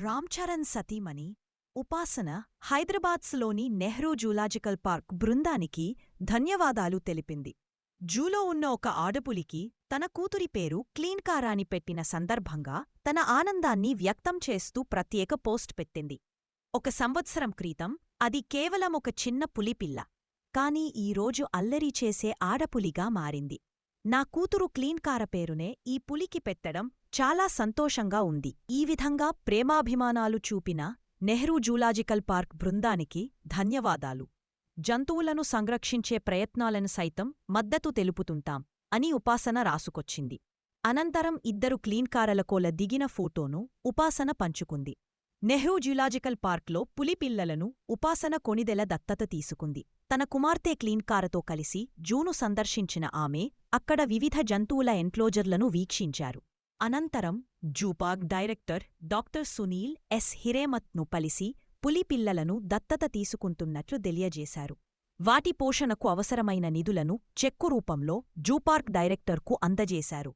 రామ్చరణ్ సతీమణి ఉపాసన హైదరాబాద్స్లోని Nehru zoological park బృందానికి ధన్యవాదాలు తెలిపింది. జూలో ఉన్న ఒక ఆడపులికి తన కూతురి పేరు క్లీన్కారా అని పెట్టిన సందర్భంగా తన ఆనందాన్ని వ్యక్తం చేస్తూ ప్రత్యేక పోస్ట్ పెట్టింది. 1 సంవత్సరం క్రితం అది కేవలం ఒక చిన్న పులిపిల్ల, కాని ఈరోజు అల్లరి చేసే ఆడపులిగా మారింది. నా కూతురు క్లీన్కార పేరునే ఈ పులికి పెట్టడం చాలా సంతోషంగా ఉంది. ఈ విధంగా ప్రేమాభిమానాలు చూపిన నెహ్రూ జూలాజికల్ పార్క్ బృందానికి ధన్యవాదాలు. జంతువులను సంరక్షించే ప్రయత్నాలను సైతం మద్దతు తెలుపుతుంటాం అని ఉపాసన రాసుకొచ్చింది. అనంతరం 2 క్లీన్కారలకోల దిగిన ఫోటోను ఉపాసన పంచుకుంది. నెహ్రూ జూలాజికల్ పార్క్లో పులిపిల్లలను ఉపాసన కొణిదెల దత్తత తీసుకుంది. తన కుమార్తె క్లీన్కారతో కలిసి జూను సందర్శించిన ఆమె అక్కడ వివిధ జంతువుల ఎన్క్లోజర్లను వీక్షించారు. అనంతరం zoo park director doctor Sunil S హిరేమత్ను కలిసి పులిపిల్లలను దత్తత తీసుకుంటున్నట్లు తెలియజేశారు. వాటి పోషణకు అవసరమైన నిధులను చెక్కు రూపంలో జూపార్క్ డైరెక్టర్కు అందజేశారు.